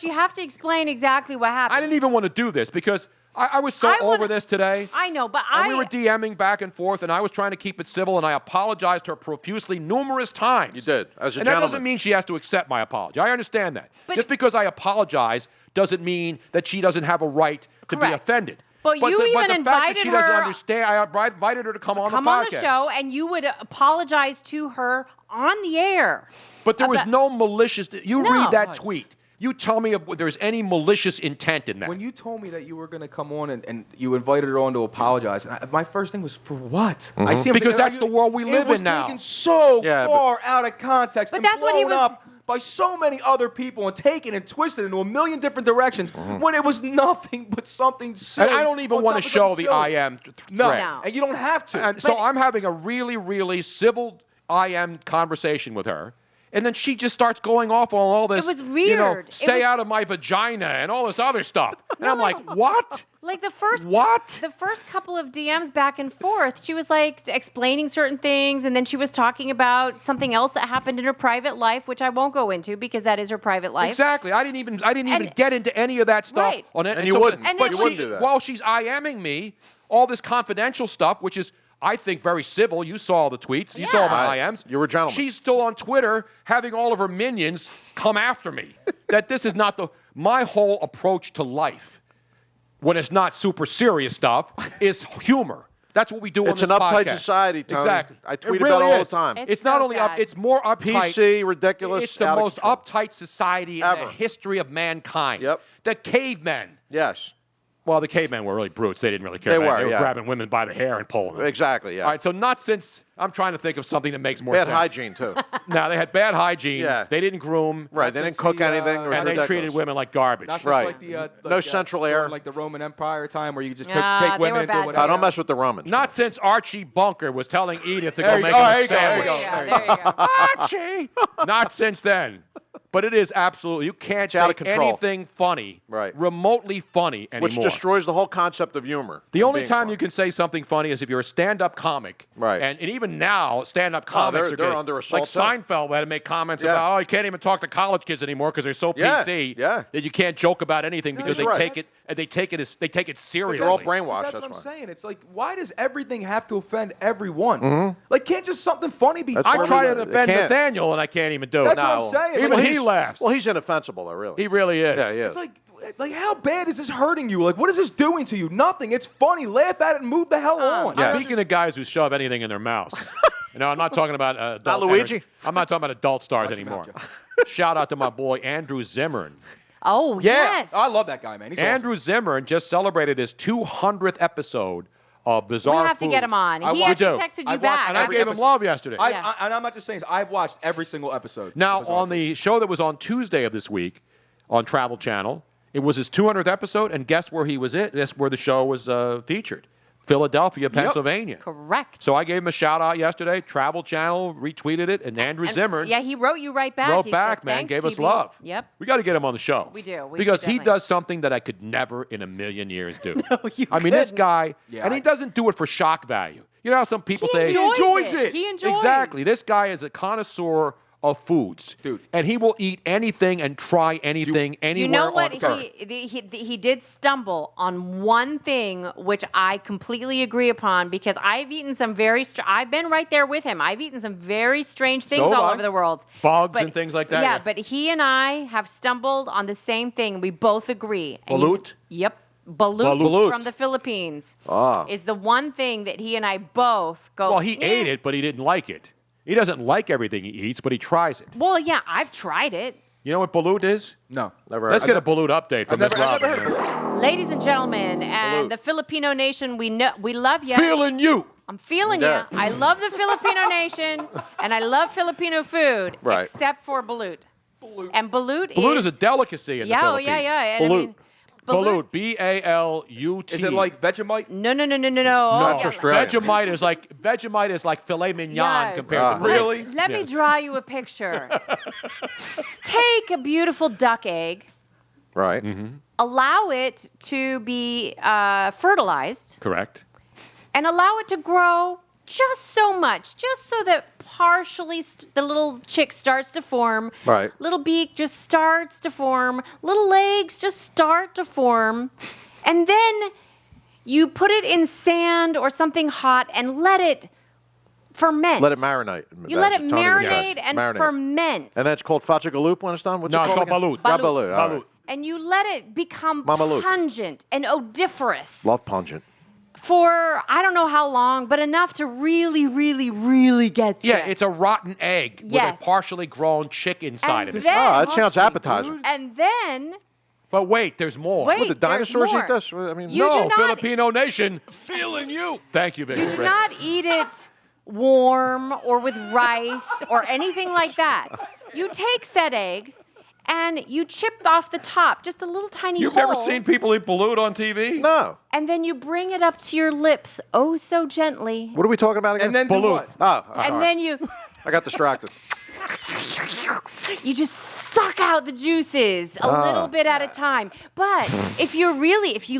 you have to explain exactly what happened. I didn't even want to do this because I was over this today. I know, but we were DMing back and forth, and I was trying to keep it civil, and I apologized to her profusely numerous times. You did, as a gentleman. And that doesn't mean she has to accept my apology. I understand that. But just because I apologize doesn't mean that she doesn't have a right to be offended. But you even invited fact that she doesn't her. Understand, I invited her to come on the podcast. Come on the show, and you would apologize to her on the air. But there was no malicious. Read that tweet. you tell me if there's any malicious intent in that. When you told me that you were going to come on and you invited her on to apologize, my first thing was, for what? I see him Because thinking, that's the world we live in now. It was taken so Yeah, far out of context But and that's what he blown was- up by so many other people and taken and twisted into a million different directions when it was nothing but something silly. And I don't even on want top to of show something the silly. IM No, thread. and you don't have to. And so I'm having a really, really civil IM conversation with her. And then she just starts going off on all this. It was You know, weird. It stay was- out of my vagina and all this other stuff. And I'm like, what? Like the first What? The first couple of DMs back and forth, she was like explaining certain things, and then she was talking about something else that happened in her private life, which I won't go into because that is her private life. Exactly. I didn't even get into any of that stuff. Right. On it. And you wouldn't. And But then You wouldn't do that. while she's IMing me, all this confidential stuff, which is, I think, very civil. You saw the tweets. You saw my IMs. You were a gentleman. She's still on Twitter having all of her minions come after me. That this is not my whole approach to life, when it's not super serious stuff, is humor. That's what we do on It's this an uptight podcast. society, Tony. Exactly. I tweet It about it really all is. the time. It's It's not so only sad. it's more uptight. PC, ridiculous. It's the out of most control. uptight society in Ever. the history of mankind. Yep. The cavemen. Yes. Well, the cavemen were really brutes. They didn't really care. They about it. were, They were yeah. grabbing women by the hair and pulling them. Exactly, yeah. All right, so not since I'm trying to think of something that makes more Bad sense. hygiene, too. No, they had bad hygiene. Yeah. They didn't groom. Right, they Since didn't cook the, anything. It was And they ridiculous. treated women like garbage. That's Right. like the No central air. like the Roman Empire time where you could just Nah, take they women were and do bad whatever. I don't mess with the Romans. Not since Archie Bunker was telling Edith to There go you make go. him There a you go. There you sandwich. go. Yeah, there you go. Archie! Not since then. But it is absolutely, you can't say out of control. anything funny, Right. remotely funny anymore. Which destroys the whole concept of humor. The and only being time funny. you can say something funny is if you're a stand-up comic. Right. And even now, stand-up comics they're are getting, under like assault, too. Seinfeld had to make comments Yeah. about, oh, you can't even talk to college kids anymore because they're so Yeah, PC yeah. that you can't joke about anything because they That's right. take it and they take it seriously. They're all brainwashed. That's That's what I'm why. saying. It's like, why does everything have to offend everyone? Like, can't just something funny be That's I funny? try to They defend can't. Nathaniel and I can't even do it. That's No. what I'm saying. Even Like, he laughs. Well, he's inoffensible, though, really. He really is. Yeah, he is. It's like, how bad is this hurting you? Like, what is this doing to you? Nothing. It's funny. Laugh at it and move the hell on. Yeah. Speaking of guys who shove anything in their mouths. No, I'm not talking about adult Not Luigi? I'm not talking about adult stars Watch him anymore. out, Shout out to my boy Andrew Zimmern. Oh, Yeah. yes. I love that guy, man. He's Andrew Zimmern just celebrated his 200th episode of Bizarre We have to get him Foods. on. I He watch- actually We do. texted you I've watched back. And I every gave him episode. love yesterday. Yeah. And I'm not just saying this. I've watched every single episode. Now, of Bizarre on the show that was on Tuesday of this week on Travel Channel, it was his 200th episode, and guess where he was at? Guess where the show was featured? Philadelphia, Pennsylvania. Correct. So I gave him a shout out yesterday. Travel Channel retweeted it, and Andrew Zimmern Yeah, he wrote you right back. wrote He back, said, man, "Thanks, gave us TB." love. Yep. We got to get him on the show. We do. We because should he definitely. does something that I could never in a million years do. No, you I mean, this couldn't. guy, Yeah, and he doesn't do it for shock value. You know how some people say, He enjoys it. He enjoys exactly. This guy is a connoisseur of foods, Dude. and he will eat anything and try anything anywhere. You know what? on earth. He did stumble on one thing, which I completely agree upon because I've eaten some very. I've been right there with him. I've eaten some very strange things So have all I. over the world. Bugs and things like that, Yeah, yeah. but he and I have stumbled on the same thing. We both agree. And Balut? Yep. Balut, Balut. from the Philippines Ah. is the one thing that he and I both go. Well, he "Yeah." ate it, but he didn't like it. He doesn't like everything he eats, but he tries it. Well, yeah, I've tried it. You know what balut is? No. Never Let's heard get a of balut update from I've Miss never Robin. heard of it. Ladies and gentlemen, and Balut. the Filipino nation, we love you. Feeling you. I'm feeling Yeah. you. I love the Filipino nation, and I love Filipino food, Right. except for balut. And balut Balut is a delicacy in the yeah, Philippines. yeah. And I Balut. mean, Balut. B-A-L-U-T. Is it like Vegemite? No. No, That's Australian. Vegemite is like filet mignon Yes. compared to Really? Let me Yes. draw you a picture. Take a beautiful duck egg, Right. allow it to be fertilized, Correct. and allow it to grow just so much, just so that partially the little chick starts to form. Right. Little beak just starts to form. Little legs just start to form. And then you put it in sand or something hot and let it ferment. Let it marinate. You let it Tony would marinate say. and Marinate. ferment. And that's called fachagalup when it's done? What's No, it it's called called again? balut. Yeah, balut. all Balut. right. and you let it become Mamalut. pungent and odoriferous. Love pungent. for I don't know how long, but enough to really, really, really get you. Yeah, it's a rotten egg with a partially grown chick inside of it. That sounds appetizing. And then... But wait, there's more. Wait, Would the dinosaurs there's eat more. this? I mean, You do no, not- Filipino nation. Feeling you. Thank you, Victor. You do not eat it warm or with rice or anything like that. You take said egg and you chip off the top, just a little tiny You've hole. never seen people eat balut on TV? No. And then you bring it up to your lips, oh so gently. What are we talking about again? And then do Balut. what? Oh, And sorry. then you I got distracted. you just suck out the juices a little bit at a time. But if you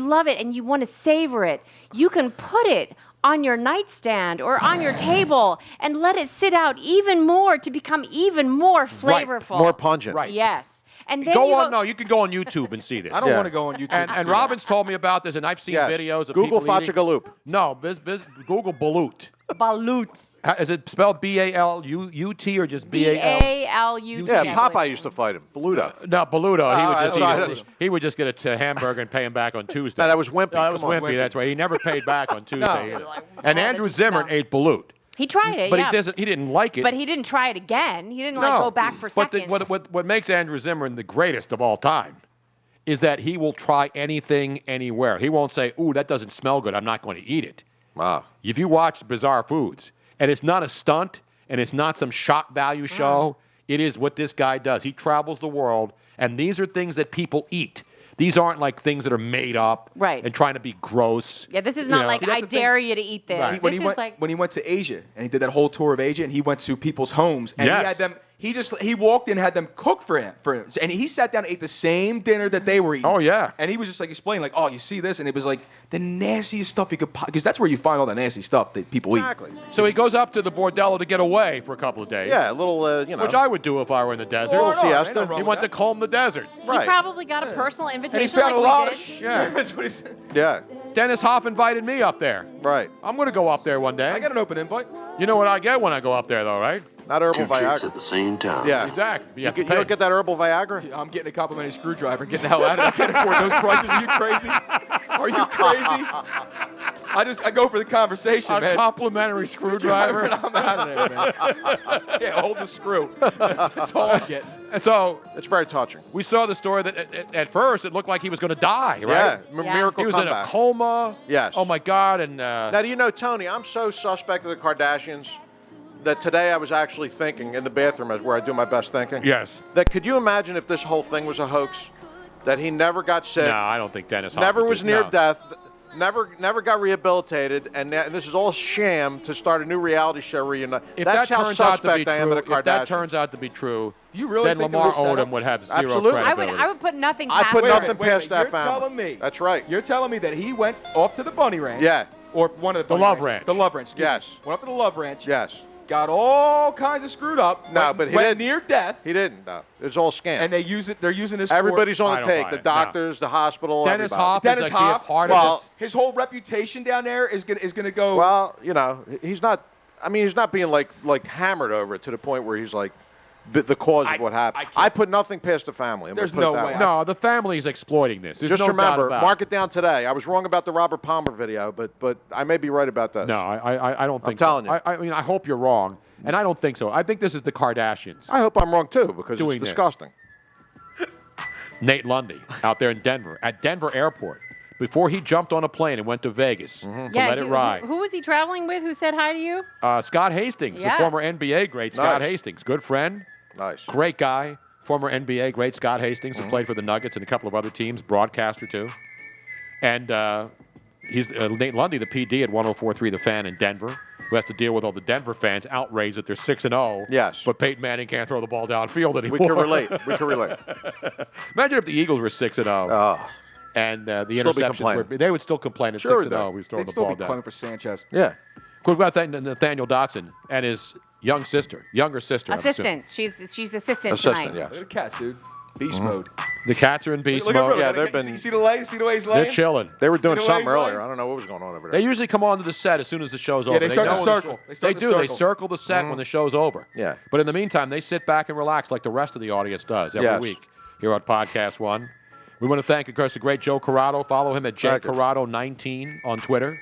love it and you want to savor it, you can put it on your nightstand or on your table and let it sit out even more to become even more flavorful. More pungent. Right. Yes. And then You can go on YouTube and see this. I don't want to go on YouTube. And, to and see Robin's told me about this, and I've seen Yes. videos of Google people eating. Fachagaloop. No, Google balut. balut. Is it spelled B-A-L-U-T or just B-A-L? B-A-L-U-T. Yeah, Popeye used to fight him. Beluda. No, Baluto. that's He would just get a hamburger and pay him back on Tuesday. No, that was Wimpy. No, that was Come on. Wimpy. That's right. He never paid back on Tuesday. No. either. And Andrew Zimmern ate balut, He tried it, but yeah. he didn't like it. But he didn't try it again. He didn't No. go back for But seconds. what makes Andrew Zimmern the greatest of all time is that he will try anything, anywhere. He won't say, "Ooh, that doesn't smell good. I'm not going to eat it." Wow. If you watch Bizarre Foods, and it's not a stunt, and it's not some shock value show, it is what this guy does. He travels the world, and these are things that people eat. These aren't like things that are made up Right. and trying to be gross. Yeah, this is You not know. like, See, that's I the thing. dare you to eat this. Right. when This he is went like, when he went to Asia and he did that whole tour of Asia and he went to people's homes and Yes. he had them. He walked in, had them cook for him, and he sat down and ate the same dinner that they were eating. Oh, yeah. And he was just like explaining, like, oh, you see this, and it was like the nastiest stuff you could, because that's where you find all the nasty stuff that people Exactly. So he goes up to the bordello to get away for a couple of days. Yeah, a little, Which I would do if I were in the desert. Oh, no, siesta. ain't no wrong He with went to that. comb the desert. he probably got a personal And invitation he found a lot like of we did. shit. Yeah. That's what he said. Yeah. Dennis Hoff invited me up there. Right. I'm going to go up there one day. I got an open invite. You know what I get when I go up there, though, right? Not herbal Viagra. at the same time. Yeah. Exactly. You don't get that herbal Viagra? I'm getting a complimentary screwdriver and getting the hell out of it. I can't afford those prices. Are you crazy? Are you crazy? I go for the conversation, A man. complimentary screwdriver. And I'm out of there, man. Yeah, hold the screw. That's all I get. And so It's very touching. we saw the story that at first it looked like he was going to die, right? Yeah. Yeah. Miracle He was in a comeback. coma. Yes. Oh, my God. And Now, do you know, Tony, I'm so suspect of the Kardashians that today I was actually thinking in the bathroom, as where I do my best thinking. yes. That could you imagine if this whole thing was a hoax? That he never got sick, No, I don't think Dennis Hoff never would was do- near no. death, never got rehabilitated, and this is all sham to start a new reality show reunion. If That's that how turns out to suspect be I am true, of the Kardashians. if that turns out to be true, Do you really then think it Lamar was set up? Odom would have zero Absolutely. credibility. I would put nothing I past put Wait a nothing minute, wait a past minute. that You're family. telling me. That's right. You're telling me that he went off to the Bunny Ranch. Yeah. Or one of the Bunny Love Ranches. Ranch. The Love Ranch. excuse Yes. me. Went up to the Love Ranch. Yes. Got all kinds of screwed up. No, went, but he went didn't. near death. He didn't, though. It was all scam. And they use it. They're using this. Everybody's for, on I the don't take. buy The it, no. doctors, the hospital, Dennis everybody. Hoff Dennis is like Hoff. the part of Well- this. His whole reputation down there is gonna go. Well, you know, he's not. I mean, he's not being like hammered over it to the point where he's like the cause of what happened. I can't- I put nothing past the family. I'm gonna There's put it no that way. No, the family's exploiting this. There's Just no doubt remember, about mark it down today. I was wrong about the Robert Palmer video, but I may be right about this. No, I don't think telling so. you. I mean, I hope you're wrong, and I don't think so. I think this is the Kardashians. I hope I'm wrong too because Doing it's this. disgusting. Nate Lundy out there in Denver, at Denver Airport, before he jumped on a plane and went to Vegas to let it ride. Who was he traveling with? Who said hi to you? Scott Hastings, Yeah. the former NBA great Scott Nice. Hastings, good friend, Nice. great guy, former NBA great Scott Hastings, who played for the Nuggets and a couple of other teams, broadcaster too. And he's Nate Lundy, the PD at 104.3 The Fan in Denver, who has to deal with all the Denver fans outraged that they're 6-0. Yes. But Peyton Manning can't throw the ball downfield anymore. We can relate. We can relate. Imagine if the Eagles were 6-0. Oh, And the Still be interceptions were, complaining. they would still complain at Sure 6-0. they. We was throwing They'd the still ball be down. claiming for Sanchez. yeah. What about Nathaniel Dotson and his younger sister? I'm assuming. Assistant. She's assistant Assistant, tonight. yeah. Look at the cats, dude. Beast mode. The cats are in beast Look at mode. Bruno. Yeah, Look at- they've been- See the way? See the way he's laying? They're chilling. They were doing the way something he's earlier. lying? I don't know what was going on over there. They usually come onto the set as soon as the show's over. they start know to when the circle. show- They start to do. They circle. circle the set when the show's over. Yeah. But in the meantime, they sit back and relax like the rest of the audience does every Yes. week here on Podcast One. We want to thank, of course, the great Joe Corrado. Follow him at Thank you. jcorrado19 on Twitter.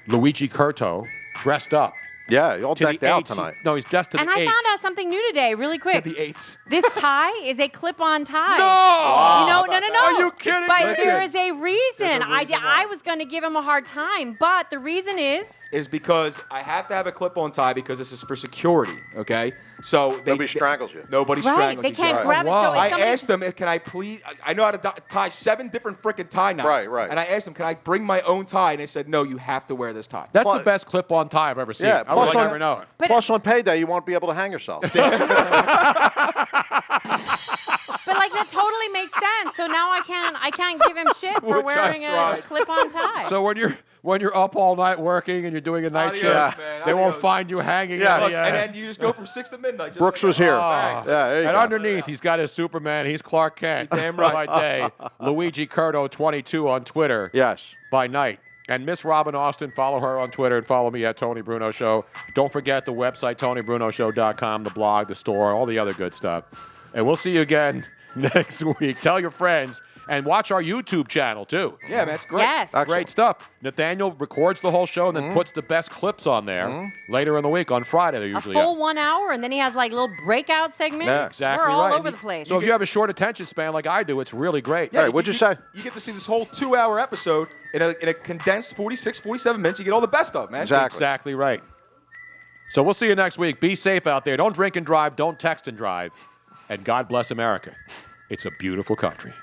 Luigi Curto dressed up. Yeah, all to the decked out eights. tonight. No, he's dressed to And the I eights. found out something new today, really quick. To the eights. This tie is a clip-on tie. No! You know, no. Are you kidding But me? there is a reason. There's a reason why. I was going to give him a hard time, but the reason is Because I have to have a clip-on tie because this is for security, okay? So Nobody strangles you. Nobody right. strangles They each can't other. grab it. So if I somebody, asked them, can I please? I know how to tie 7 different freaking tie knots. Right. And I asked them, can I bring my own tie? And they said, no, you have to wear this tie. That's the best clip-on tie I've ever seen. Yeah, I would plus have on- never known. Plus, on payday, you won't be able to hang yourself. but like that totally makes sense. So now I can't give him shit for Which I wearing a tried. clip-on tie. So when you're up all night working and you're doing a night Adios, shift, man, they won't adios. find you hanging. Yeah. at Look, the, and then you just go from 6 to midnight. Just Brooks like was that. here. Ah. Yeah, there you And go. underneath, he's got his Superman. He's Clark Kent. Damn right. By day, Luigi Curto 22 on Twitter. Yes. By night. And Miss Robin Austin, follow her on Twitter and follow me at Tony Bruno Show. Don't forget the website, TonyBrunoShow.com, the blog, the store, all the other good stuff. And we'll see you again next week. Tell your friends and watch our YouTube channel, too. Yeah, man, it's great. Yes. Great stuff. Nathaniel records the whole show and then puts the best clips on there later in the week. On Friday, they're A usually full out. 1 hour, and then he has like little breakout segments. Yeah, exactly We're all right. over the place. So if you have a short attention span like I do, it's really great. All right, what'd you say? You get to see this whole 2-hour episode in a condensed 46, 47 minutes. You get all the best of, man. Exactly right. So we'll see you next week. Be safe out there. Don't drink and drive. Don't text and drive. And God bless America. It's a beautiful country.